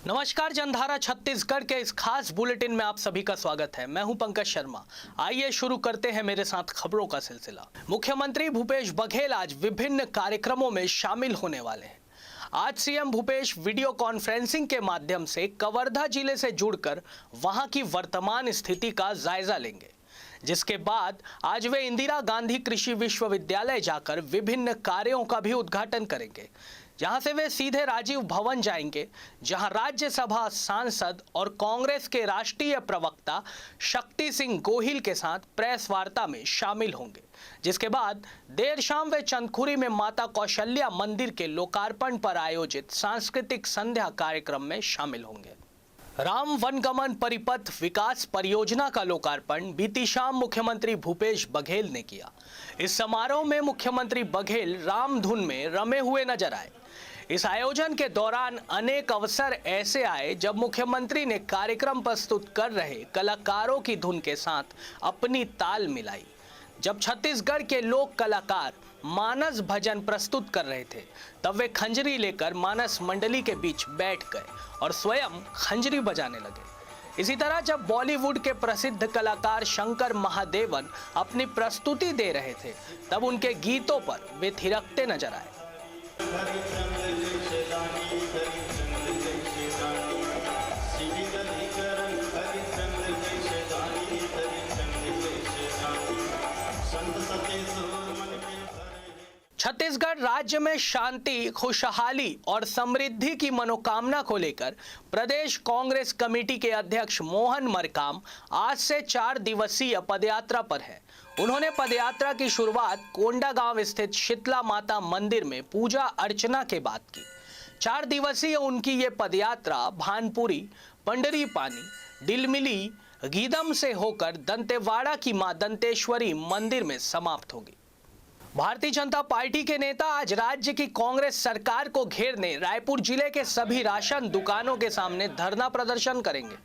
नमस्कार, जनधारा छत्तीसगढ़ के इस खास बुलेटिन में आप सभी का स्वागत है। मैं हूं पंकज शर्मा। आइए शुरू करते हैं मेरे साथ खबरों का सिलसिला। मुख्यमंत्री भूपेश बघेल आज विभिन्न कार्यक्रमों में शामिल होने वाले हैं। आज सीएम भूपेश वीडियो कॉन्फ्रेंसिंग के माध्यम से कवर्धा जिले से जुड़कर वहां की वर्तमान स्थिति का जायजा लेंगे, जिसके बाद आज वे इंदिरा गांधी कृषि विश्वविद्यालय जाकर विभिन्न कार्यों का भी उद्घाटन करेंगे, जहां से वे सीधे राजीव भवन जाएंगे, जहां राज्यसभा सांसद और कांग्रेस के राष्ट्रीय प्रवक्ता शक्ति सिंह गोहिल के साथ प्रेस वार्ता में शामिल होंगे, जिसके बाद देर शाम वे चंदखुरी में माता कौशल्या मंदिर के लोकार्पण पर आयोजित सांस्कृतिक संध्या कार्यक्रम में शामिल होंगे। राम वनगमन परिपथ विकास परियोजना का लोकार्पण बीती शाम मुख्यमंत्री भूपेश बघेल ने किया। इस समारोह में मुख्यमंत्री बघेल राम धुन में रमे हुए नजर आए। इस आयोजन के दौरान अनेक अवसर ऐसे आए जब मुख्यमंत्री ने कार्यक्रम प्रस्तुत कर रहे कलाकारों की धुन के साथ अपनी ताल मिलाई। जब छत्तीसगढ़ के लोक कलाकार मानस भजन प्रस्तुत कर रहे थे, तब वे खंजरी लेकर मानस मंडली के बीच बैठ गए और स्वयं खंजरी बजाने लगे। इसी तरह जब बॉलीवुड के प्रसिद्ध कलाकार शंकर महादेवन अपनी प्रस्तुति दे रहे थे, तब उनके गीतों पर वे थिरकते नजर आए। छत्तीसगढ़ राज्य में शांति, खुशहाली और समृद्धि की मनोकामना को लेकर प्रदेश कांग्रेस कमेटी के अध्यक्ष मोहन मरकाम आज से 4 दिवसीय पदयात्रा पर है। उन्होंने पदयात्रा की शुरुआत कोंडागांव स्थित शीतला माता मंदिर में पूजा अर्चना के बाद की। 4 दिवसीय उनकी ये पदयात्रा भानपुरी, पंडरीपानी, डिलमिली, गीदम से होकर दंतेवाड़ा की मां दंतेश्वरी मंदिर में समाप्त होगी। भारतीय जनता पार्टी के नेता आज राज्य की कांग्रेस सरकार को घेरने रायपुर जिले के सभी राशन दुकानों के सामने धरना प्रदर्शन करेंगे।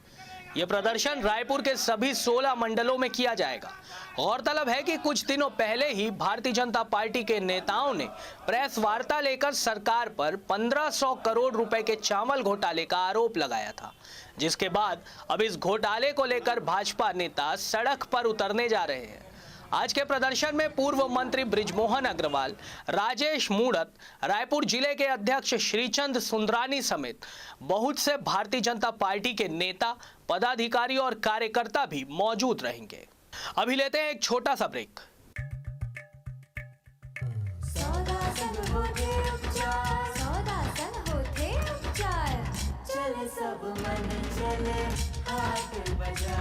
यह प्रदर्शन रायपुर के सभी 16 मंडलों में किया जाएगा। गौरतलब है कि कुछ दिनों पहले ही भारतीय जनता पार्टी के नेताओं ने प्रेस वार्ता लेकर सरकार पर 1500 करोड़ रुपए के चावल घोटाले का आरोप लगाया था, जिसके बाद अब इस घोटाले को लेकर भाजपा नेता सड़क पर उतरने जा रहे हैं। आज के प्रदर्शन में पूर्व मंत्री बृजमोहन अग्रवाल, राजेश मूणत, रायपुर जिले के अध्यक्ष श्रीचंद सुंदरानी समेत बहुत से भारतीय जनता पार्टी के नेता, पदाधिकारी और कार्यकर्ता भी मौजूद रहेंगे। अभी लेते हैं एक छोटा सा ब्रेक। चले सब मन चले हाथ बजा।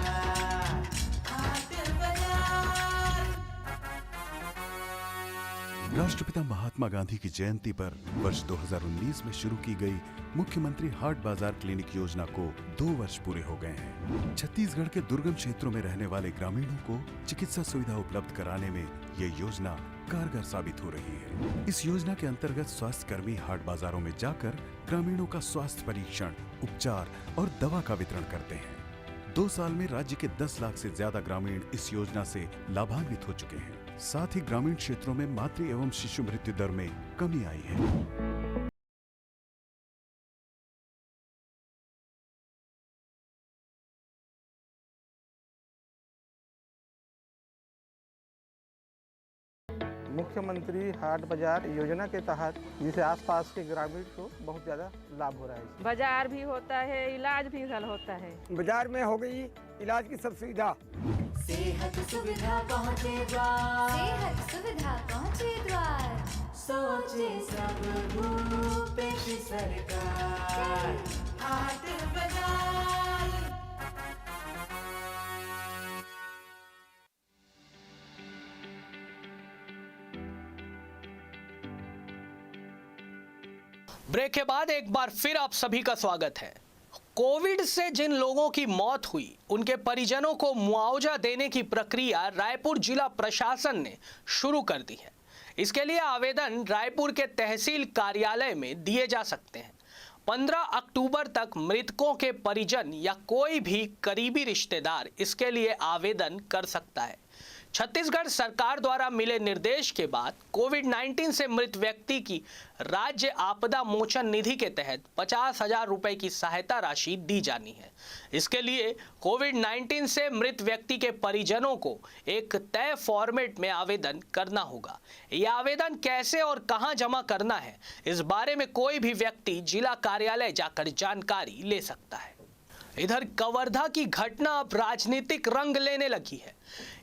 राष्ट्रपिता महात्मा गांधी की जयंती पर वर्ष 2019 में शुरू की गई मुख्यमंत्री हाट बाजार क्लिनिक योजना को 2 वर्ष पूरे हो गए हैं। छत्तीसगढ़ के दुर्गम क्षेत्रों में रहने वाले ग्रामीणों को चिकित्सा सुविधा उपलब्ध कराने में ये योजना कारगर साबित हो रही है। इस योजना के अंतर्गत स्वास्थ्य कर्मी हाट बाजारों में जाकर ग्रामीणों का स्वास्थ्य परीक्षण, उपचार और दवा का वितरण करते हैं। 2 साल में राज्य के 10 लाख से ज्यादा ग्रामीण इस योजना से लाभान्वित हो चुके हैं। साथ ही ग्रामीण क्षेत्रों में मातृ एवं शिशु मृत्यु दर में कमी आई है। मुख्यमंत्री हाट बाजार योजना के तहत जिसे आसपास के ग्रामीण को बहुत ज्यादा लाभ हो रहा है। बाजार भी होता है, इलाज भी होता है। बाजार में हो गई इलाज की सब सुविधा, सेहत सुविधा पहुँचे द्वार, सेहत सुविधा पहुँचे द्वार, सोचे सब भूपेश सरकार, हाट बाजार। ब्रेक के बाद एक बार फिर आप सभी का स्वागत है। कोविड से जिन लोगों की मौत हुई, उनके परिजनों को मुआवजा देने की प्रक्रिया रायपुर जिला प्रशासन ने शुरू कर दी है। इसके लिए आवेदन रायपुर के तहसील कार्यालय में दिए जा सकते हैं। 15 अक्टूबर तक मृतकों के परिजन या कोई भी करीबी रिश्तेदार इसके लिए आवेदन कर सकता है। छत्तीसगढ़ सरकार द्वारा मिले निर्देश के बाद कोविड-19 से मृत व्यक्ति की राज्य आपदा मोचन निधि के तहत 50,000 रुपए की सहायता राशि दी जानी है। इसके लिए कोविड-19 से मृत व्यक्ति के परिजनों को एक तय फॉर्मेट में आवेदन करना होगा। यह आवेदन कैसे और कहां जमा करना है, इस बारे में कोई भी व्यक्ति जिला कार्यालय जाकर जानकारी ले सकता है। इधर कवर्धा की घटना अब राजनीतिक रंग लेने लगी है।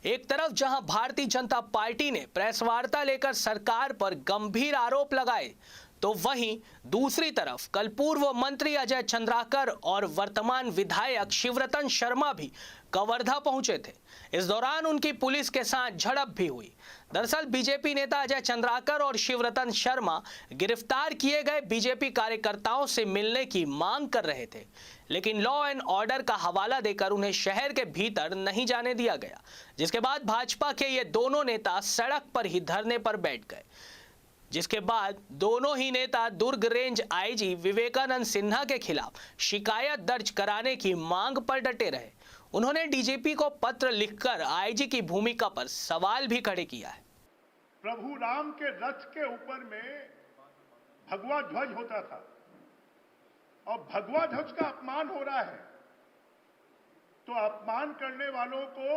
एक तरफ जहां भारतीय जनता पार्टी ने प्रेस वार्ता लेकर सरकार पर गंभीर आरोप लगाए, तो वहीं दूसरी तरफ कल पूर्व मंत्री अजय चंद्राकर और वर्तमान विधायक शिवरतन शर्मा भी कवर्धा पहुंचे थे। इस दौरान उनकी पुलिस के साथ झड़प भी हुई। दरअसल बीजेपी नेता अजय चंद्राकर और शिवरतन शर्मा गिरफ्तार किए गए बीजेपी कार्यकर्ताओं से मिलने की मांग कर रहे थे, लेकिन लॉ एंड ऑर्डर का हवाला देकर उन्हें शहर के भीतर नहीं जाने दिया गया, जिसके बाद भाजपा के ये दोनों नेता सड़क पर ही धरने पर बैठ गए। जिसके बाद दोनों ही नेता दुर्ग रेंज आईजी विवेकानंद सिन्हा के खिलाफ शिकायत दर्ज कराने की मांग पर डटे रहे। उन्होंने डीजीपी को पत्र लिखकर आईजी की भूमिका पर सवाल भी खड़े किया है। प्रभु राम के रथ के ऊपर में भगवा ध्वज होता था और भगवा ध्वज का अपमान हो रहा है, तो अपमान करने वालों को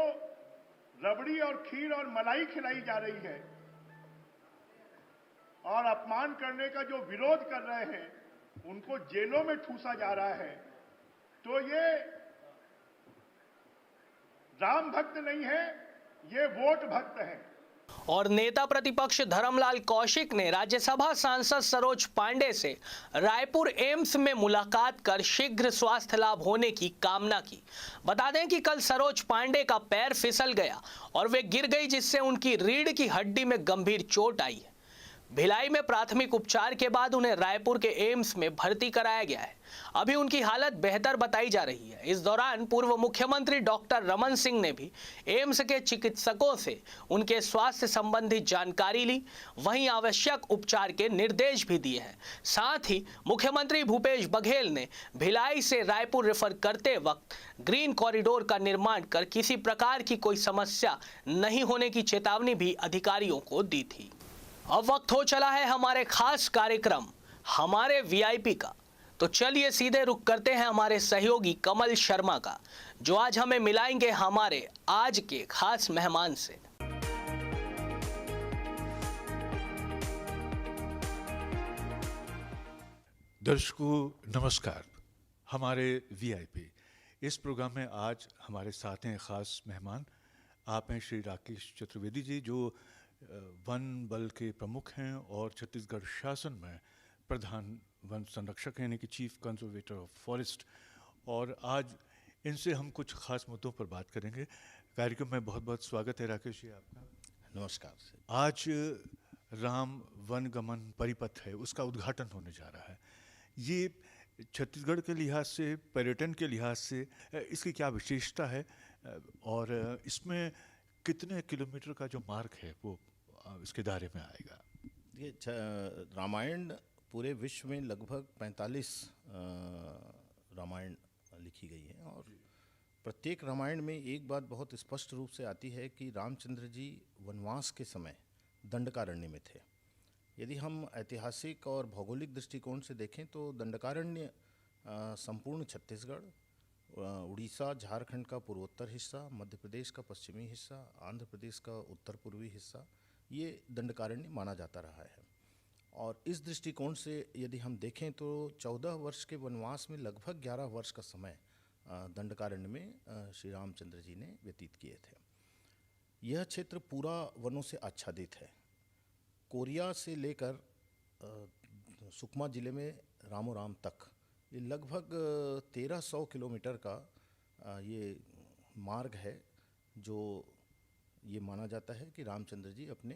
रबड़ी और खीर और मलाई खिलाई जा रही है और अपमान करने का जो विरोध कर रहे हैं उनको जेलों में ठूसा जा रहा है। तो ये राम भक्त नहीं है, ये वोट भक्त है। और नेता प्रतिपक्ष धर्मलाल कौशिक ने राज्यसभा सांसद सरोज पांडे से रायपुर एम्स में मुलाकात कर शीघ्र स्वास्थ्य लाभ होने की कामना की। बता दें कि कल सरोज पांडे का पैर फिसल गया और वे गिर गई, जिससे उनकी रीढ़ की हड्डी में गंभीर चोट आई है। भिलाई में प्राथमिक उपचार के बाद उन्हें रायपुर के एम्स में भर्ती कराया गया है। अभी उनकी हालत बेहतर बताई जा रही है। इस दौरान पूर्व मुख्यमंत्री डॉक्टर रमन सिंह ने भी एम्स के चिकित्सकों से उनके स्वास्थ्य संबंधी जानकारी ली, वहीं आवश्यक उपचार के निर्देश भी दिए हैं। साथ ही मुख्यमंत्री भूपेश बघेल ने भिलाई से रायपुर रेफर करते वक्त ग्रीन कॉरिडोर का निर्माण कर किसी प्रकार की कोई समस्या नहीं होने की चेतावनी भी अधिकारियों को दी थी। अब वक्त हो चला है हमारे खास कार्यक्रम हमारे वीआईपी का, तो चलिए सीधे रुख करते हैं हमारे सहयोगी कमल शर्मा का, जो आज हमें मिलाएंगे हमारे आज के खास मेहमान से। दर्शकों नमस्कार। हमारे वीआईपी इस प्रोग्राम में आज हमारे साथ हैं खास मेहमान। आप हैं श्री राकेश चतुर्वेदी जी, जो वन बल के प्रमुख हैं और छत्तीसगढ़ शासन में प्रधान वन संरक्षक हैं, यानी कि चीफ कंजर्वेटर ऑफ फॉरेस्ट। और आज इनसे हम कुछ खास मुद्दों पर बात करेंगे। कार्यक्रम में बहुत बहुत स्वागत है राकेश जी आपका। नमस्कार। आज राम वन गमन परिपथ है, उसका उद्घाटन होने जा रहा है। ये छत्तीसगढ़ के लिहाज से, पर्यटन के लिहाज से इसकी क्या विशेषता है और इसमें कितने किलोमीटर का जो मार्ग है वो इसके दायरे में आएगा? ये रामायण पूरे विश्व में लगभग 45 रामायण लिखी गई है और प्रत्येक रामायण में एक बात बहुत स्पष्ट रूप से आती है कि रामचंद्र जी वनवास के समय दंडकारण्य में थे। यदि हम ऐतिहासिक और भौगोलिक दृष्टिकोण से देखें तो दंडकारण्य संपूर्ण छत्तीसगढ़, उड़ीसा, झारखंड का पूर्वोत्तर हिस्सा, मध्य प्रदेश का पश्चिमी हिस्सा, आंध्र प्रदेश का उत्तर पूर्वी हिस्सा, ये दंडकारण्य माना जाता रहा है। और इस दृष्टिकोण से यदि हम देखें तो 14 वर्ष के वनवास में लगभग 11 वर्ष का समय दंडकारण्य में श्री रामचंद्र जी ने व्यतीत किए थे। यह क्षेत्र पूरा वनों से आच्छादित है। कोरिया से लेकर सुकमा जिले में रामोराम तक ये लगभग 1300 किलोमीटर का ये मार्ग है, जो ये माना जाता है कि रामचंद्र जी अपने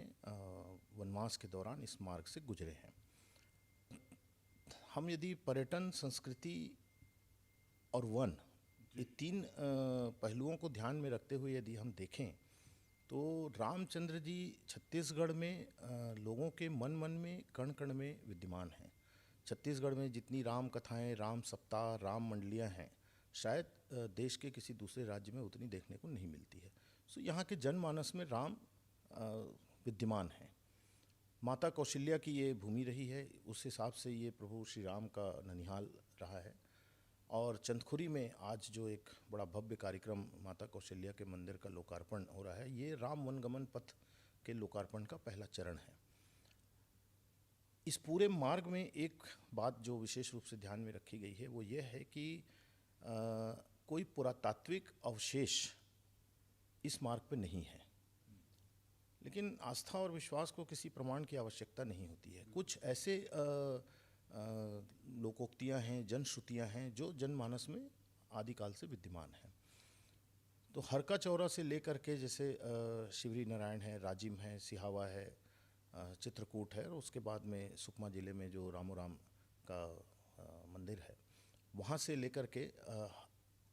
वनवास के दौरान इस मार्ग से गुजरे हैं। हम यदि पर्यटन, संस्कृति और वन, ये तीन पहलुओं को ध्यान में रखते हुए यदि हम देखें तो रामचंद्र जी छत्तीसगढ़ में लोगों के मन मन में, कण कण में विद्यमान हैं। छत्तीसगढ़ में जितनी राम कथाएं, राम सप्ताह, राम मंडलियां हैं, शायद देश के किसी दूसरे राज्य में उतनी देखने को नहीं मिलती है। सो यहाँ के जनमानस में राम विद्यमान हैं। माता कौशल्या की ये भूमि रही है, उस हिसाब से ये प्रभु श्री राम का ननिहाल रहा है। और चंदखुरी में आज जो एक बड़ा भव्य कार्यक्रम माता कौशल्या के मंदिर का लोकार्पण हो रहा है, ये राम वनगमन पथ के लोकार्पण का पहला चरण है। इस पूरे मार्ग में एक बात जो विशेष रूप से ध्यान में रखी गई है वो ये है कि कोई पुरातात्विक अवशेष इस मार्ग पे नहीं है, लेकिन आस्था और विश्वास को किसी प्रमाण की आवश्यकता नहीं होती है। कुछ ऐसे लोकोक्तियाँ हैं, जनश्रुतियाँ हैं जो जनमानस में आदिकाल से विद्यमान हैं। तो हरका चौरा से लेकर के जैसे शिवरी नारायण है, राजिम है, सिहावा है, चित्रकूट है, और उसके बाद में सुकमा ज़िले में जो रामोराम का मंदिर है, वहाँ से लेकर के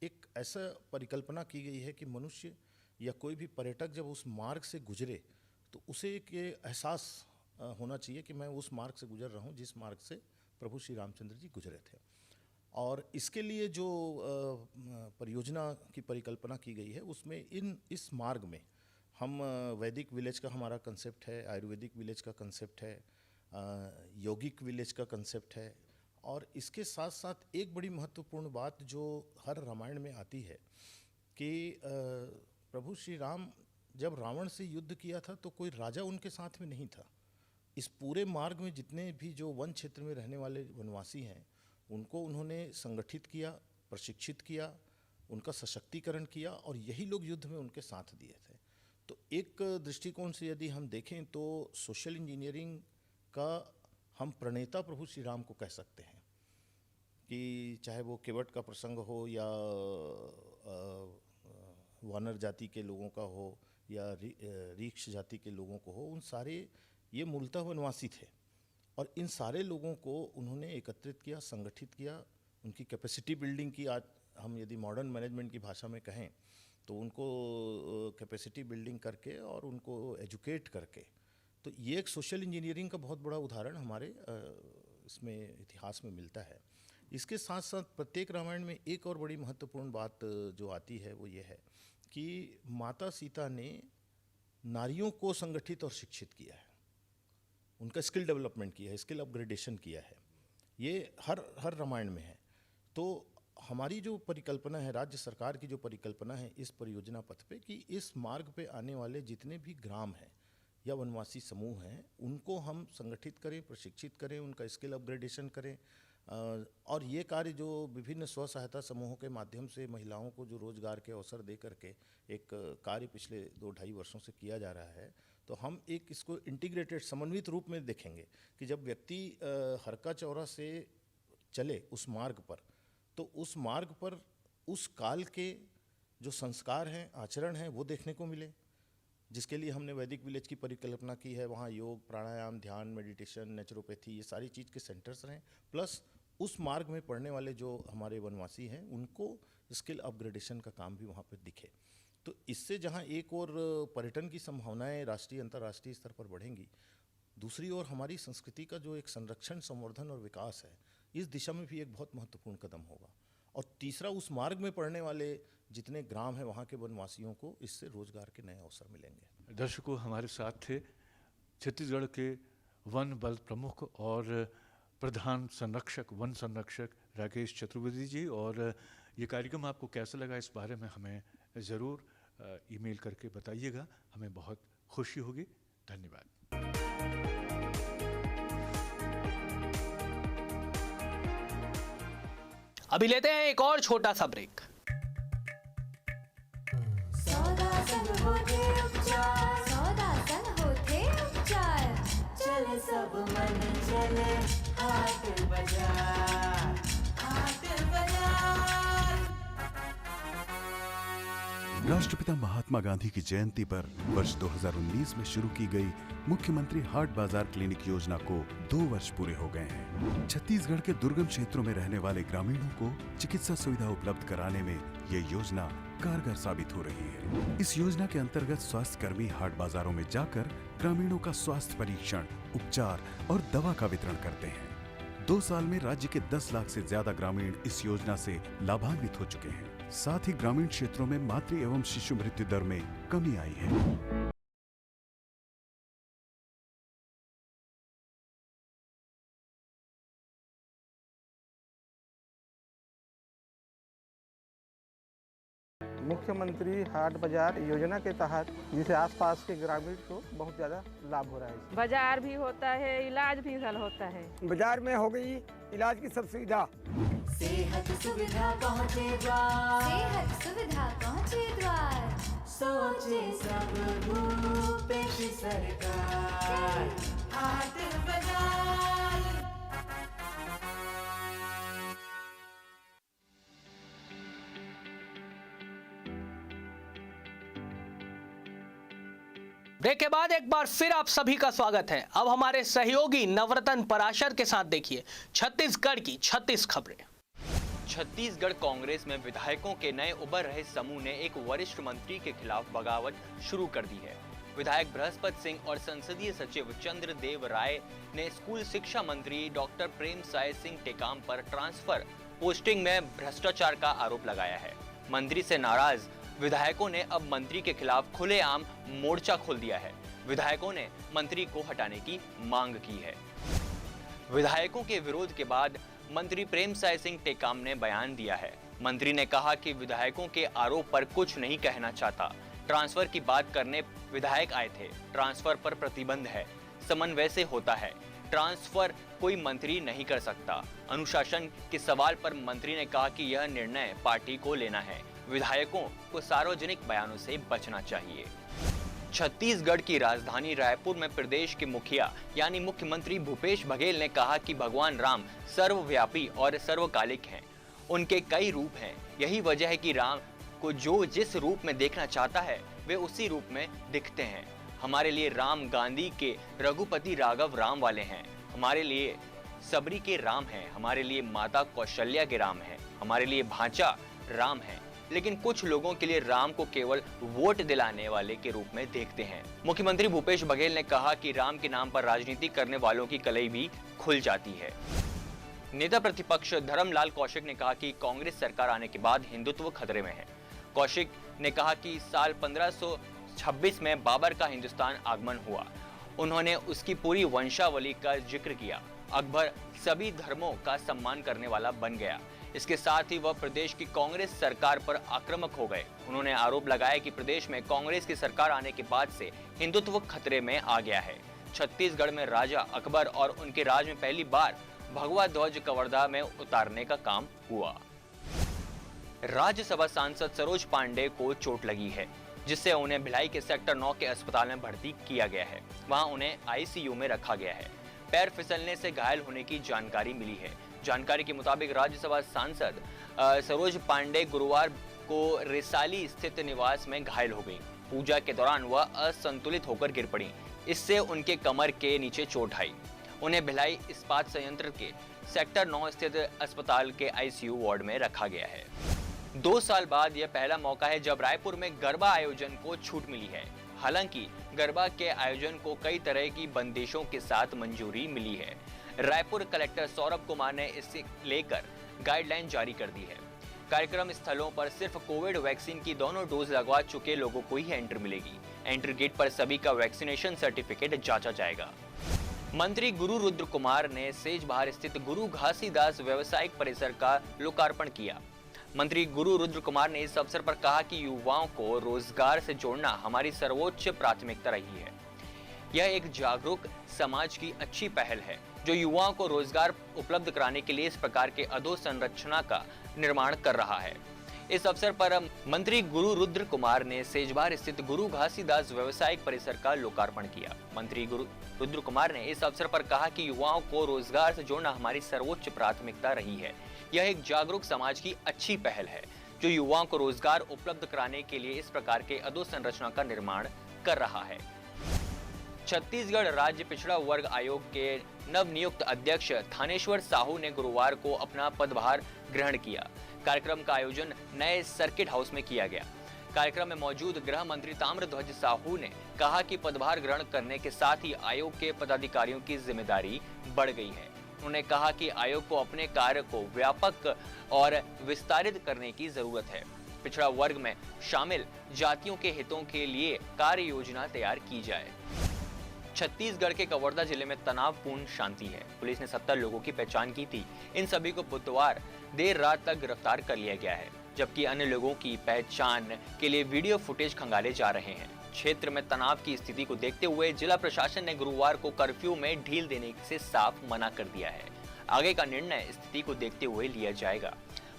एक ऐसा परिकल्पना की गई है कि मनुष्य या कोई भी पर्यटक जब उस मार्ग से गुजरे तो उसे एक ये एहसास होना चाहिए कि मैं उस मार्ग से गुजर रहा हूँ जिस मार्ग से प्रभु श्री रामचंद्र जी गुजरे थे। और इसके लिए जो परियोजना की परिकल्पना की गई है उसमें इस मार्ग में हम वैदिक विलेज का हमारा कंसेप्ट है, आयुर्वेदिक विलेज का कंसेप्ट है, यौगिक विलेज का कंसेप्ट है, और इसके साथ साथ एक बड़ी महत्वपूर्ण बात जो हर रामायण में आती है कि प्रभु श्री राम जब रावण से युद्ध किया था तो कोई राजा उनके साथ में नहीं था। इस पूरे मार्ग में जितने भी जो वन क्षेत्र में रहने वाले वनवासी हैं उनको उन्होंने संगठित किया, प्रशिक्षित किया, उनका सशक्तिकरण किया, और यही लोग युद्ध में उनके साथ दिए थे। तो एक दृष्टिकोण से यदि हम देखें तो सोशल इंजीनियरिंग का हम प्रणेता प्रभु श्री राम को कह सकते हैं कि चाहे वो केवट का प्रसंग हो या वानर जाति के लोगों का हो या रीक्ष जाति के लोगों को हो, उन सारे ये मूलतः वनवासी थे और इन सारे लोगों को उन्होंने एकत्रित किया, संगठित किया, उनकी कैपेसिटी बिल्डिंग की। आज हम यदि मॉडर्न मैनेजमेंट की भाषा में कहें तो उनको कैपेसिटी बिल्डिंग करके और उनको एजुकेट करके, तो ये एक सोशल इंजीनियरिंग का बहुत बड़ा उदाहरण हमारे इसमें इतिहास में मिलता है। इसके साथ साथ प्रत्येक रामायण में एक और बड़ी महत्वपूर्ण बात जो आती है वो ये है कि माता सीता ने नारियों को संगठित और शिक्षित किया है, उनका स्किल डेवलपमेंट किया है, स्किल अपग्रेडेशन किया है। ये हर रामायण में है। तो हमारी जो परिकल्पना है, राज्य सरकार की जो परिकल्पना है इस परियोजना पथ पे, कि इस मार्ग पे आने वाले जितने भी ग्राम हैं या वनवासी समूह हैं उनको हम संगठित करें, प्रशिक्षित करें, उनका स्किल अपग्रेडेशन करें, और ये कार्य जो विभिन्न स्व सहायता समूहों के माध्यम से महिलाओं को जो रोजगार के अवसर दे करके एक कार्य पिछले 2-2.5 वर्षों से किया जा रहा है, तो हम एक इसको इंटीग्रेटेड समन्वित रूप में देखेंगे कि जब व्यक्ति हरका चौरा से चले उस मार्ग पर, तो उस मार्ग पर उस काल के जो संस्कार हैं, आचरण हैं, वो देखने को मिले, जिसके लिए हमने वैदिक विलेज की परिकल्पना की है। वहाँ योग, प्राणायाम, ध्यान, मेडिटेशन, नेचुरोपैथी, ये सारी चीज़ के सेंटर्स रहें, प्लस उस मार्ग में पढ़ने वाले जो हमारे वनवासी हैं उनको स्किल अपग्रेडेशन का काम भी वहाँ पर दिखे। तो इससे जहाँ एक और पर्यटन की संभावनाएं राष्ट्रीय अंतर्राष्ट्रीय स्तर पर बढ़ेंगी, दूसरी ओर हमारी संस्कृति का जो एक संरक्षण, संवर्धन और विकास है, इस दिशा में भी एक बहुत महत्वपूर्ण कदम होगा। और तीसरा, उस मार्ग में पढ़ने वाले जितने ग्राम हैं वहाँ के वनवासियों को इससे रोजगार के नए अवसर मिलेंगे। दर्शकों, हमारे साथ थे छत्तीसगढ़ के वन बल प्रमुख और प्रधान संरक्षक, वन संरक्षक राकेश चतुर्वेदी जी। और ये कार्यक्रम आपको कैसा लगा इस बारे में हमें ज़रूर ईमेल करके बताइएगा, हमें बहुत खुशी होगी। धन्यवाद। अभी लेते हैं एक और छोटा सा ब्रेक। सौदा सन होते उपचार, सौदा सन होते उपचार, चले सब मन चले हाट बाजार, हाट बाजार। राष्ट्रपिता महात्मा गांधी की जयंती पर वर्ष 2019 में शुरू की गई मुख्यमंत्री हाट बाजार क्लिनिक योजना को 2 वर्ष पूरे हो गए हैं। छत्तीसगढ़ के दुर्गम क्षेत्रों में रहने वाले ग्रामीणों को चिकित्सा सुविधा उपलब्ध कराने में ये योजना कारगर साबित हो रही है। इस योजना के अंतर्गत स्वास्थ्य कर्मी हाट बाजारों में जाकर ग्रामीणों का स्वास्थ्य परीक्षण, उपचार और दवा का वितरण करते हैं। 2 साल में राज्य के 10 लाख से ज्यादा ग्रामीण इस योजना से लाभान्वित हो चुके हैं। साथ ही ग्रामीण क्षेत्रों में मातृ एवं शिशु मृत्यु दर में कमी आई है। मुख्यमंत्री हाट बाजार योजना के तहत जिसे आसपास के ग्रामीण को बहुत ज़्यादा लाभ हो रहा है। बाजार भी होता है, इलाज भी सल होता है। बाजार में हो गई इलाज की सब सुविधा। सेहत सुविधा पहुँचे द्वार, सेहत सुविधा पहुँचे द्वार, सोचे सब भूपेश सरकार, हाट बाजार। ब्रेक के बाद एक बार फिर आप सभी का स्वागत है। अब हमारे सहयोगी नवरत्न पराशर के साथ देखिए छत्तीसगढ़ की 36 खबरें। छत्तीसगढ़ कांग्रेस में विधायकों के नए उभर रहे समूह ने एक वरिष्ठ मंत्री के खिलाफ बगावत शुरू कर दी है। विधायक बृहस्पति सिंह और संसदीय सचिव चंद्रदेव राय ने स्कूल शिक्षा मंत्री डॉक्टर प्रेमसाय सिंह टेकाम पर ट्रांसफर पोस्टिंग में भ्रष्टाचार का आरोप लगाया है। मंत्री से नाराज विधायकों ने अब मंत्री के खिलाफ खुलेआम मोर्चा खोल दिया है। विधायकों ने मंत्री को हटाने की मांग की है। विधायकों के विरोध के बाद मंत्री प्रेमसाय सिंह टेकाम ने बयान दिया है। मंत्री ने कहा कि विधायकों के आरोप पर कुछ नहीं कहना चाहता। ट्रांसफर की बात करने विधायक आए थे। ट्रांसफर पर प्रतिबंध है, समन्वय से होता है। ट्रांसफर कोई मंत्री नहीं कर सकता। अनुशासन के सवाल पर मंत्री ने कहा कि यह निर्णय पार्टी को लेना है। विधायकों को सार्वजनिक बयानों से बचना चाहिए। छत्तीसगढ़ की राजधानी रायपुर में प्रदेश के मुखिया यानी मुख्यमंत्री भूपेश बघेल ने कहा कि भगवान राम सर्वव्यापी और सर्वकालिक हैं। उनके कई रूप हैं। यही वजह है कि राम को जो जिस रूप में देखना चाहता है वे उसी रूप में दिखते हैं। हमारे लिए राम गांधी के रघुपति राघव राम वाले हैं। हमारे लिए सबरी के राम हैं। हमारे लिए माता कौशल्या के राम हैं। हमारे लिए भांचा राम है। लेकिन कुछ लोगों के लिए राम को केवल वोट दिलाने वाले के रूप में देखते हैं। मुख्यमंत्री भूपेश बघेल ने कहा कि राम के नाम पर राजनीति करने वालों की कलई भी खुल जाती है। नेता प्रतिपक्ष धर्मलाल कौशिक ने कहा कि कांग्रेस सरकार आने के बाद हिंदुत्व खतरे में है। कौशिक ने कहा कि साल 1526 में बाबर का हिंदुस्तान आगमन हुआ। उन्होंने उसकी पूरी वंशावली का जिक्र किया। अकबर सभी धर्मों का सम्मान करने वाला बन गया। इसके साथ ही वह प्रदेश की कांग्रेस सरकार पर आक्रामक हो गए। उन्होंने आरोप लगाया कि प्रदेश में कांग्रेस की सरकार आने के बाद से हिंदुत्व खतरे में आ गया है। छत्तीसगढ़ में राजा अकबर और उनके राज में पहली बार भगवा ध्वज कवर्धा में उतारने का काम हुआ। राज्यसभा सांसद सरोज पांडे को चोट लगी है, जिससे उन्हें भिलाई के सेक्टर 9 के अस्पताल में भर्ती किया गया है। वहां उन्हें आईसीयू में रखा गया है। पैर फिसलने से घायल होने की जानकारी मिली है। जानकारी के मुताबिक राज्यसभा सांसद सरोज पांडे गुरुवार को रिसाली स्थित निवास में घायल हो गई। पूजा के दौरान वह असंतुलित होकर गिर पड़ी। इससे उनके कमर के नीचे चोट आई। उन्हें भिलाई इस्पात संयंत्र के सेक्टर 9 स्थित अस्पताल के आईसीयू वार्ड में रखा गया है। 2 साल बाद यह पहला मौका है जब रायपुर में गरबा आयोजन को छूट मिली है। हालांकि गरबा के आयोजन को कई तरह की बंदिशों के साथ मंजूरी मिली है। रायपुर कलेक्टर सौरभ कुमार ने इसे लेकर गाइडलाइन जारी कर दी है। कार्यक्रम स्थलों पर सिर्फ कोविड वैक्सीन की दोनों डोज लगवा चुके लोगों को ही एंट्री मिलेगी। एंट्री गेट पर सभी का वैक्सीनेशन सर्टिफिकेट जांचा जाएगा। मंत्री गुरु रुद्र कुमार ने सेजबहार स्थित गुरु घासीदास व्यावसायिक परिसर का लोकार्पण किया। मंत्री गुरु रुद्र कुमार ने इस अवसर पर कहा कि युवाओं को रोजगार से जोड़ना हमारी सर्वोच्च प्राथमिकता रही है। यह एक जागरूक समाज की अच्छी पहल है जो युवाओं को रोजगार उपलब्ध कराने के लिए इस प्रकार के अधोसंरचना का निर्माण कर रहा है। इस अवसर पर मंत्री गुरु रुद्र कुमार ने सेजबहार स्थित गुरु घासीदास व्यावसायिक परिसर का लोकार्पण किया। मंत्री गुरु रुद्र कुमार ने इस अवसर पर कहा कि युवाओं को रोजगार से जोड़ना हमारी सर्वोच्च प्राथमिकता रही है। यह एक जागरूक समाज की अच्छी पहल है जो युवाओं को रोजगार उपलब्ध कराने के लिए इस प्रकार के अधोसंरचना का निर्माण कर रहा है। छत्तीसगढ़ राज्य पिछड़ा वर्ग आयोग के नवनियुक्त अध्यक्ष थानेश्वर साहू ने गुरुवार को अपना पदभार ग्रहण किया। कार्यक्रम का आयोजन नए सर्किट हाउस में किया गया। कार्यक्रम में मौजूद गृह मंत्री ताम्रध्वज साहू ने कहा कि पदभार ग्रहण करने के साथ ही आयोग के पदाधिकारियों की जिम्मेदारी बढ़ गई है। उन्होंने कहा कि आयोग को अपने कार्य को व्यापक और विस्तारित करने की जरूरत है। पिछड़ा वर्ग में शामिल जातियों के हितों के लिए कार्य योजना तैयार की जाए। छत्तीसगढ़ के कवर्धा जिले में तनावपूर्ण शांति है। पुलिस ने 70 लोगों की पहचान की थी। इन सभी को बुधवार देर रात तक गिरफ्तार कर लिया गया है, जबकि अन्य लोगों की पहचान के लिए वीडियो फुटेज खंगाले जा रहे हैं। क्षेत्र में तनाव की स्थिति को देखते हुए जिला प्रशासन ने गुरुवार को कर्फ्यू में ढील देने से साफ मना कर दिया है। आगे का निर्णय स्थिति को देखते हुए लिया जाएगा।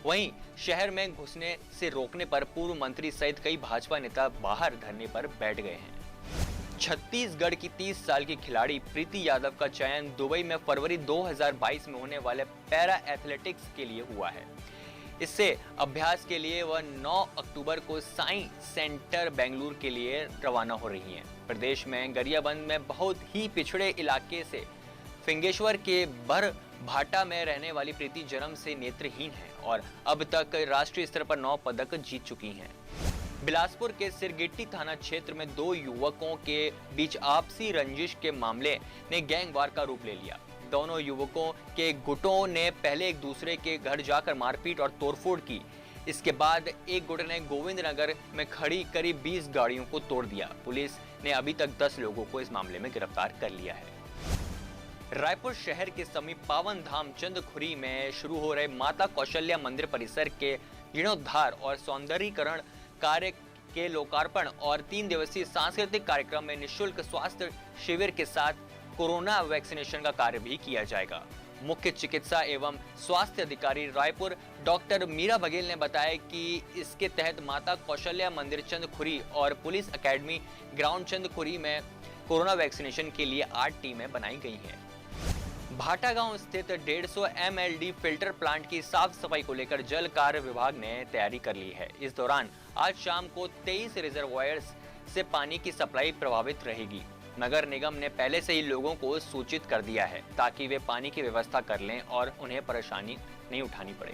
वहीं शहर में घुसने से रोकने पर पूर्व मंत्री सहित कई भाजपा नेता बाहर धरने पर बैठ गए हैं। छत्तीसगढ़ की 30 साल की खिलाड़ी प्रीति यादव का चयन दुबई में फरवरी 2022 में होने वाले पैरा एथलेटिक्स के लिए हुआ है। इससे अभ्यास के लिए वह 9 अक्टूबर को साई सेंटर बेंगलुरु के लिए रवाना हो रही हैं। प्रदेश में गरियाबंद में बहुत ही पिछड़े इलाके से फिंगेश्वर के भर भाटा में रहने वाली प्रीति जन्म से नेत्रहीन है और अब तक राष्ट्रीय स्तर पर 9 पदक जीत चुकी हैं। बिलासपुर के सिरगिट्टी थाना क्षेत्र में 2 युवकों के बीच आपसी रंजिश के मामले ने गैंगवार का रूप ले लिया। दोनों युवकों के गुटों ने पहले एक दूसरे के घर जाकर मारपीट और तोड़फोड़ की। इसके बाद एक गुट ने गोविंदनगर में खड़ी करीब 20 गाड़ियों को तोड़ दिया। पुलिस ने अभी तक 10 लोगों को इस मामले में गिरफ्तार कर लिया है। रायपुर शहर के समीप पावन धाम चंदखुरी में शुरू हो रहे माता कौशल्या मंदिर परिसर के जीर्णोद्धार और सौंदर्यीकरण कार्य के लोकार्पण और 3 दिवसीय सांस्कृतिक कार्यक्रम में निःशुल्क स्वास्थ्य शिविर के साथ कोरोना वैक्सीनेशन का कार्य भी किया जाएगा। मुख्य चिकित्सा एवं स्वास्थ्य अधिकारी रायपुर डॉक्टर मीरा बघेल ने बताया कि इसके तहत माता कौशल्या मंदिर चंदखुरी और पुलिस एकेडमी ग्राउंड चंदखुरी में कोरोना वैक्सीनेशन के लिए 8 टीमें बनाई गई हैं। भाटा गांव स्थित 150 MLD फिल्टर प्लांट की साफ सफाई को लेकर जल कार्य विभाग ने तैयारी कर ली है। इस दौरान आज शाम को 23 रिजर्वायर्स से पानी की सप्लाई प्रभावित रहेगी। नगर निगम ने पहले से ही लोगों को सूचित कर दिया है ताकि वे पानी की व्यवस्था कर लें और उन्हें परेशानी नहीं उठानी पड़े।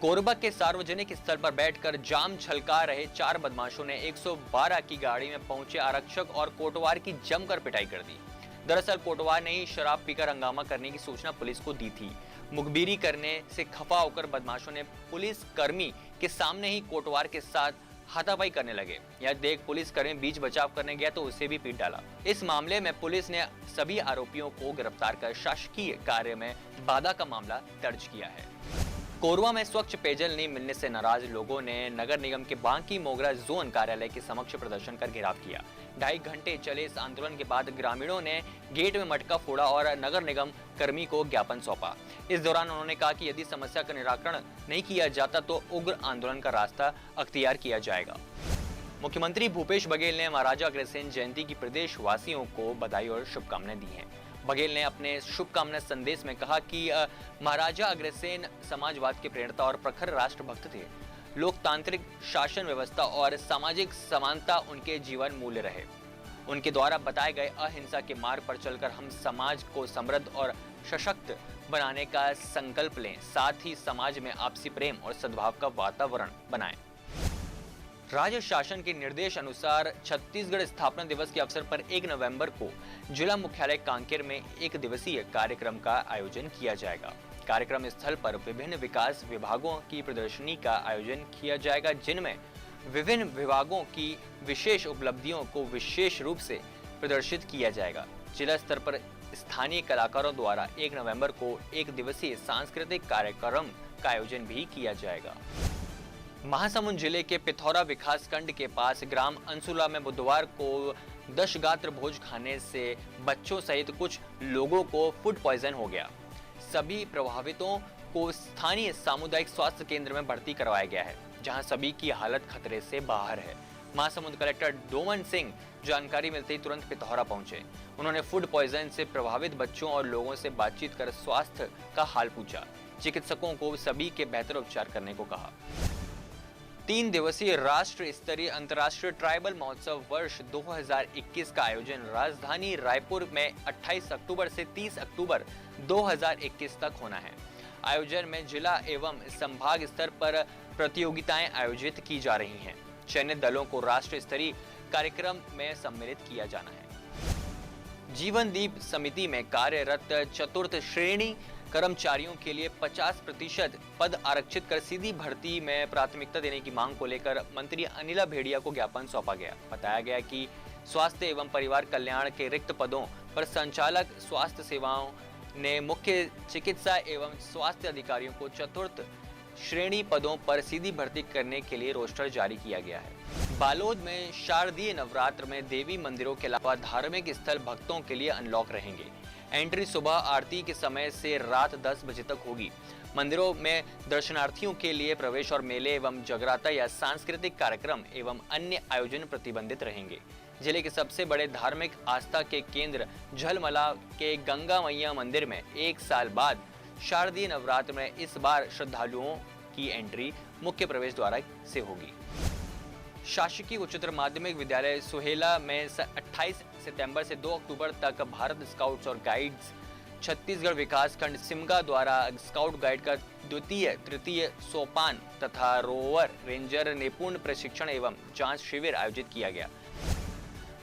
कोरबा के सार्वजनिक स्थल पर बैठकर जाम छलका रहे 4 बदमाशों ने 112 की गाड़ी में पहुंचे आरक्षक और कोटवार की जमकर पिटाई कर दी। दरअसल कोटवार ने ही शराब पीकर हंगामा करने की सूचना पुलिस को दी थी। मुखबिरी करने से खफा होकर बदमाशों ने पुलिस कर्मी के सामने ही कोटवार के साथ हाथापाई करने लगे। यह देख पुलिस कर्मी बीच बचाव करने गया तो उसे भी पीट डाला। इस मामले में पुलिस ने सभी आरोपियों को गिरफ्तार कर शासकीय कार्य में बाधा का मामला दर्ज किया है। कोरबा में स्वच्छ पेयजल नहीं मिलने से नाराज लोगों ने नगर निगम के बांकी मोगरा जोन कार्यालय के समक्ष प्रदर्शन कर घेराव किया। 2.5 घंटे चले इस आंदोलन के बाद ग्रामीणों ने गेट में मटका फोड़ा और नगर निगम कर्मी को ज्ञापन सौंपा। इस दौरान उन्होंने कहा कि यदि समस्या का निराकरण नहीं किया जाता तो उग्र आंदोलन का रास्ता अख्तियार किया जाएगा। मुख्यमंत्री भूपेश बघेल ने महाराजा अग्रसेन जयंती की प्रदेशवासियों को बधाई और शुभकामनाएं दी हैं। बघेल ने अपने शुभकामना संदेश में कहा कि महाराजा अग्रसेन समाजवाद के प्रेरणा और प्रखर राष्ट्रभक्त थे। लोकतांत्रिक शासन व्यवस्था और सामाजिक समानता उनके जीवन मूल्य रहे। उनके द्वारा बताए गए अहिंसा के मार्ग पर चलकर हम समाज को समृद्ध और सशक्त बनाने का संकल्प लें, साथ ही समाज में आपसी प्रेम और सद्भाव का वातावरण बनाएं। राज्य शासन के निर्देश अनुसार छत्तीसगढ़ स्थापना दिवस के अवसर पर 1 नवंबर को जिला मुख्यालय कांकेर में 1 दिवसीय कार्यक्रम का आयोजन किया जाएगा। कार्यक्रम स्थल पर विभिन्न विकास विभागों की प्रदर्शनी का आयोजन किया जाएगा, जिनमें विभिन्न विभागों की विशेष उपलब्धियों को विशेष रूप से प्रदर्शित किया जाएगा। जिला स्तर पर स्थानीय कलाकारों द्वारा 1 नवंबर को 1 दिवसीय सांस्कृतिक कार्यक्रम का आयोजन भी किया जाएगा। महासमुंद जिले के पिथौरा विकासखंड के पास ग्राम अंसुला में बुधवार को दशगात्र भोज खाने से बच्चों सहित कुछ लोगों को फूड पॉइजन हो गया। सभी प्रभावितों को स्थानीय सामुदायिक स्वास्थ्य केंद्र में भर्ती करवाया गया है, जहां सभी की हालत खतरे से बाहर है। महासमुंद कलेक्टर डोमन सिंह जानकारी मिलते ही तुरंत पिथौरा पहुंचे। उन्होंने फूड पॉइजन से प्रभावित बच्चों और लोगों से बातचीत कर स्वास्थ्य का हाल पूछा। चिकित्सकों को सभी के बेहतर उपचार करने को कहा। 3 दिवसीय राष्ट्र स्तरीय अंतर्राष्ट्रीय ट्राइबल महोत्सव वर्ष 2021 का आयोजन राजधानी रायपुर में 28 अक्टूबर से 30 अक्टूबर 2021 तक होना है। आयोजन में जिला एवं संभाग स्तर पर प्रतियोगिताएं आयोजित की जा रही हैं। चयनित दलों को राष्ट्र स्तरीय कार्यक्रम में सम्मिलित किया जाना है। जीवन दीप समिति में कार्यरत चतुर्थ श्रेणी कर्मचारियों के लिए 50% पद आरक्षित कर सीधी भर्ती में प्राथमिकता देने की मांग को लेकर मंत्री अनिला भेड़िया को ज्ञापन सौंपा गया। बताया गया कि स्वास्थ्य एवं परिवार कल्याण के रिक्त पदों पर संचालक स्वास्थ्य सेवाओं ने मुख्य चिकित्सा एवं स्वास्थ्य अधिकारियों को चतुर्थ श्रेणी पदों पर सीधी भर्ती करने के लिए रोस्टर जारी किया गया है। बालोद में शारदीय नवरात्र में देवी मंदिरों के अलावा धार्मिक स्थल भक्तों के लिए अनलॉक रहेंगे। एंट्री सुबह आरती के समय से रात 10 बजे तक होगी। मंदिरों में दर्शनार्थियों के लिए प्रवेश और मेले एवं जगराता या सांस्कृतिक कार्यक्रम एवं अन्य आयोजन प्रतिबंधित रहेंगे। जिले के सबसे बड़े धार्मिक आस्था के केंद्र झलमला के गंगा मैया मंदिर में 1 साल बाद शारदीय नवरात्र में इस बार श्रद्धालुओं की एंट्री मुख्य प्रवेश द्वार से होगी। शासकीय उच्चतर माध्यमिक विद्यालय सुहेला में 28 सितंबर से 2 अक्टूबर तक भारत स्काउट्स और गाइड्स छत्तीसगढ़ विकास खंड सिमगा द्वारा स्काउट गाइड का द्वितीय तृतीय सोपान तथा रोवर रेंजर निपुण प्रशिक्षण एवं जांच शिविर आयोजित किया गया।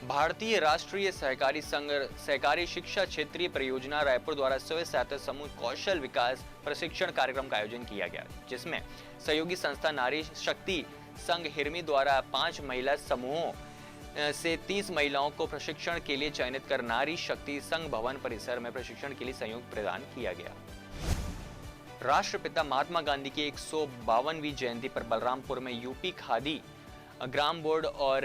भारतीय राष्ट्रीय सहकारी संघ सहकारी शिक्षा क्षेत्रीय परियोजना रायपुर द्वारा स्वयं सहायता समूह कौशल विकास प्रशिक्षण कार्यक्रम का आयोजन किया गया, जिसमें सहयोगी संस्था नारी शक्ति संघ हिरमी द्वारा 5 महिला समूहों से 30 महिलाओं को प्रशिक्षण के लिए चयनित कर नारी शक्ति संघ भवन परिसर में प्रशिक्षण के लिए सहयोग प्रदान किया गया। राष्ट्रपिता महात्मा गांधी की 152वीं जयंती पर बलरामपुर में यूपी खादी ग्राम बोर्ड और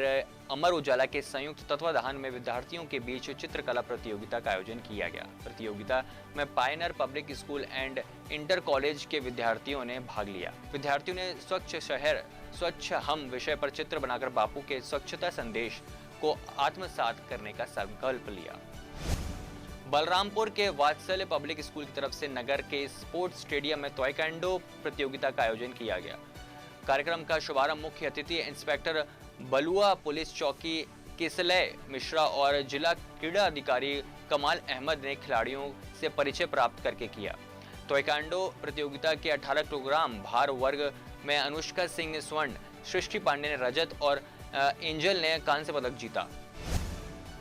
अमर उजाला के संयुक्त तत्वाधान में विद्यार्थियों के बीच चित्रकला प्रतियोगिता का आयोजन किया गया। प्रतियोगिता में Pioneer public school and inter college के विद्यार्थियों ने भाग लिया। विद्यार्थियों ने स्वच्छ शहर स्वच्छ हम विषय पर चित्र बनाकर बापू के स्वच्छता संदेश को आत्मसात करने का संकल्प लिया। बलरामपुर के वात्सल्य पब्लिक स्कूल की तरफ से नगर के स्पोर्ट्स स्टेडियम में ताइक्वांडो प्रतियोगिता का आयोजन किया गया। कार्यक्रम का शुभारंभ मुख्य अतिथि इंस्पेक्टर बलुआ पुलिस चौकी किसलय मिश्रा और जिला क्रीड़ा अधिकारी कमाल अहमद ने खिलाड़ियों से परिचय प्राप्त करके किया। ताइक्वांडो प्रतियोगिता के 18 किलोग्राम भार वर्ग में अनुष्का सिंह ने स्वर्ण, सृष्टि पांडे ने रजत और एंजल ने कांस्य पदक जीता।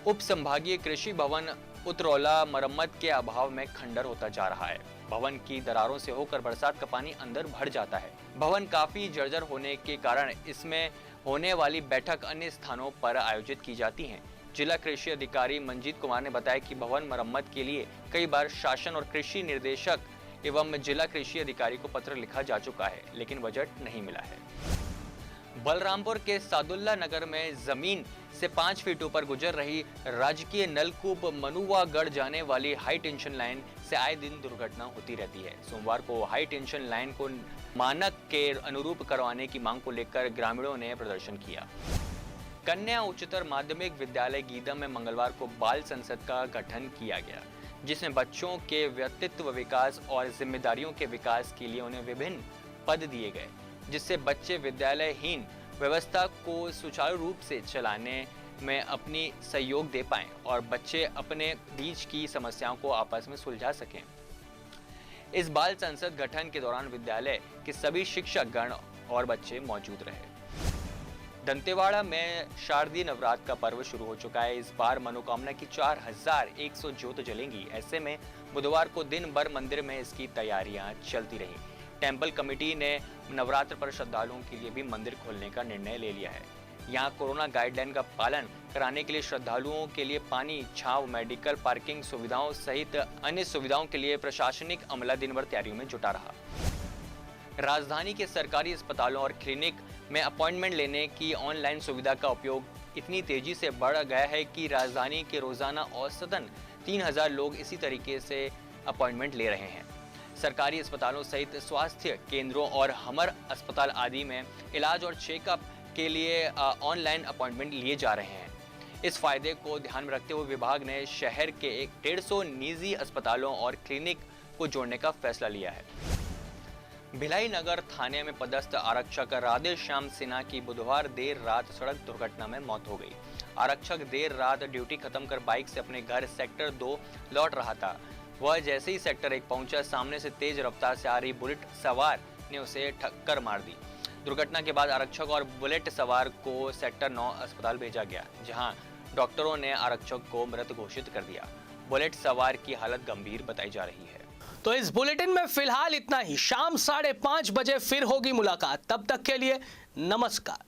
उप संभागीय कृषि भवन उतरौला मरम्मत के अभाव में खंडर होता जा रहा है। भवन की दरारों से होकर बरसात का पानी अंदर भर जाता है। भवन काफी जर्जर होने के कारण इसमें होने वाली बैठक अन्य स्थानों पर आयोजित की जाती हैं। जिला कृषि अधिकारी मंजीत कुमार ने बताया कि भवन मरम्मत के लिए कई बार शासन और कृषि निर्देशक एवं जिला कृषि अधिकारी को पत्र लिखा जा चुका है, लेकिन बजट नहीं मिला है। बलरामपुर के सादुल्ला नगर में जमीन से 5 फीट ऊपर गुजर रही राजकीय नलकूप मनुवागढ़ जाने वाली हाई टेंशन लाइन से आए दिन दुर्घटना होती रहती है। सोमवार को हाई टेंशन लाइन को मानक के अनुरूप करवाने की मांग को लेकर ग्रामीणों ने प्रदर्शन किया। कन्या उच्चतर माध्यमिक विद्यालय गीदम में मंगलवार को बाल संसद का गठन किया गया, जिसमें बच्चों के व्यक्तित्व विकास और जिम्मेदारियों के विकास के लिए उन्हें विभिन्न पद दिए गए, जिससे बच्चे विद्यालयहीन व्यवस्था को सुचारू रूप से चलाने में अपनी सहयोग दे पाएं और बच्चे अपने बीच की समस्याओं को आपस में सुलझा सकें। इस बाल संसद गठन के दौरान विद्यालय के सभी शिक्षक गण और बच्चे मौजूद रहे। दंतेवाड़ा में शारदीय नवरात्र का पर्व शुरू हो चुका है। इस बार मनोकामना की 4100 ज्योत जलेंगी। ऐसे में बुधवार को दिन भर मंदिर में इसकी तैयारियां चलती रही। टेंपल कमेटी ने नवरात्र पर श्रद्धालुओं के लिए भी मंदिर खोलने का निर्णय ले लिया है। यहाँ कोरोना गाइडलाइन का पालन कराने के लिए श्रद्धालुओं के लिए पानी, छांव, मेडिकल, पार्किंग सुविधाओं सहित अन्य सुविधाओं के लिए प्रशासनिक अमला दिन भर तैयारियों में जुटा रहा। राजधानी के सरकारी अस्पतालों और क्लिनिक में अपॉइंटमेंट लेने की ऑनलाइन सुविधा का उपयोग इतनी तेजी से बढ़ गया है कि राजधानी के रोजाना औसतन 3000 लोग इसी तरीके से अपॉइंटमेंट ले रहे हैं। सरकारी अस्पतालों सहित स्वास्थ्य केंद्रों और हमर अस्पताल आदि में इलाज और चेकअप के लिए ऑनलाइन अपॉइंटमेंट लिए जा रहे हैं। इस फायदे को ध्यान में रखते हुए विभाग ने शहर के 150 निजी अस्पतालों और क्लिनिक को जोड़ने का फैसला लिया है। भिलाई नगर थाने में पदस्थ आरक्षक राधे श्याम सिन्हा की बुधवार देर रात सड़क दुर्घटना में मौत हो गई। आरक्षक देर रात ड्यूटी खत्म कर बाइक से अपने घर सेक्टर 2 लौट रहा था। वह जैसे ही सेक्टर 1 पहुंचा, सामने से तेज रफ्तार से आ रही बुलेट सवार ने उसे टक्कर मार दी। दुर्घटना के बाद आरक्षक और बुलेट सवार को सेक्टर 9 अस्पताल भेजा गया, जहां डॉक्टरों ने आरक्षक को मृत घोषित कर दिया। बुलेट सवार की हालत गंभीर बताई जा रही है। तो इस बुलेटिन में फिलहाल इतना ही। शाम 5:30 बजे फिर होगी मुलाकात। तब तक के लिए नमस्कार।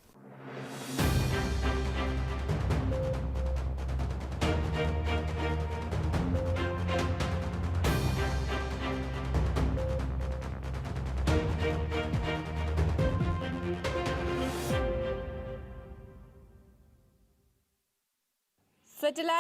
सचलाई